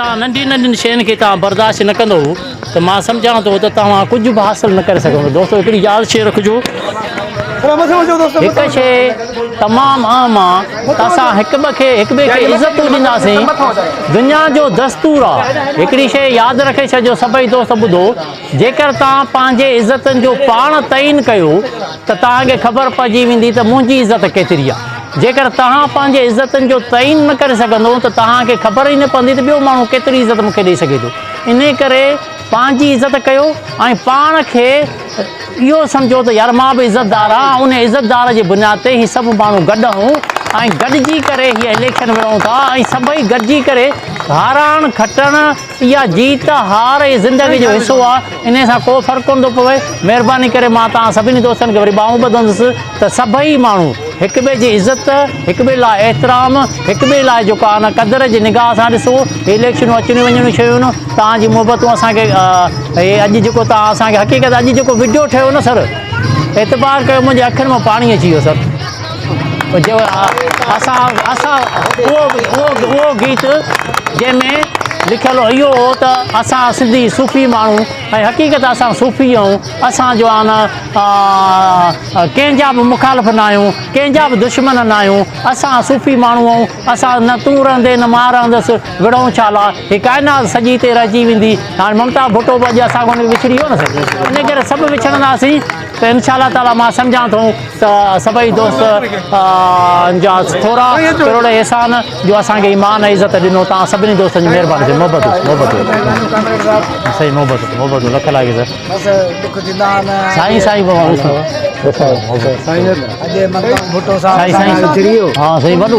तव्हां नंढी नंढी शयुनि खे तव्हां बर्दाश्त न कंदो त मां सम्झां थो त तव्हां कुझु बि हासिलु न करे सघंदो। दोस्तो हिकिड़ी यादि शइ रखिजो, हिकु शइ तमामु आम आहे त असां हिक ॿिए खे इज़तूं ॾींदासीं। दुनिया जो दस्तूर आहे, हिकिड़ी शइ यादि रखे छॾिजो सभई दोस्त ॿुधो, जेकर तव्हां पंहिंजे इज़तनि जो पाण तइन कयो त तव्हांखे ख़बर पइजी वेंदी त मुंहिंजी इज़त केतिरी आहे। जेकर तव्हां पंहिंजे इज़तनि जो तइन न करे सघंदो त तव्हांखे ख़बर ई न पवंदी त ॿियो माण्हू केतिरी इज़त मूंखे ॾेई सघे थो। इन करे पंहिंजी इज़त कयो ऐं पाण खे इहो सम्झो त यार मां बि इज़तदार आहियां। उन इज़तदार जे बुनियाद ते ही सभु माण्हू गॾु हूं ऐं गॾिजी करे हीअ इलेक्शन विढ़ूं था ऐं सभई गॾिजी करे हारण खटण इहा जीत हार ऐं ज़िंदगी जो हिसो आहे। इन सां को फ़र्क़ु कोन थो पवे। महिरबानी करे मां तव्हां सभिनी दोस्तनि खे वरी ॿाहूं ॿधंदुसि त सभई माण्हू हिक ॿिए जी इज़त, हिक ॿिए लाइ एतिराम, हिक ॿिए लाइ जेको आहे न क़दुर जी निगाह सां ॾिसो। इलेक्शनूं अचणियूं वञणियूं शयूं न तव्हांजी मुहबतूं असांखे अॼु जेको तव्हां असांखे हक़ीक़त अॼु जेको वीडियो ठहियो न सर, एतबार कयो मुंहिंजे अखियुनि मां पाणी अची वियो सर। जो असां उहो गीत जंहिंमें लिखियलु इहो हो त असां सिंधी सूफ़ी माण्हू ऐं हक़ीक़त असां सूफ़ी आहियूं। असां जो आहे न कंहिंजा बि मुखालिफ़ न आहियूं, कंहिंजा बि दुश्मन न आहियूं। असां सूफ़ी माण्हू आहियूं। असां न तूं रहंदे न मां रहंदसि, विढ़ूं छाला, हीअ काइनात सॼी ते रहिजी वेंदी। हाणे ममता भुट्टो बि अॼु असां कोन विछड़ी वियो न सर, इन करे सभु विछड़ंदासीं त इनशा ताला मां सम्झां थो त सभई दोस्त जा थोरा करोड़ एहसान जो असांखे ईमान इज़त ॾिनो। तव्हां सभिनी दोस्तनि जी महिरबानी थिए। मोहबत सही मोहबत लख लाइ सर साईं साईं साईं हाँ सही वॾो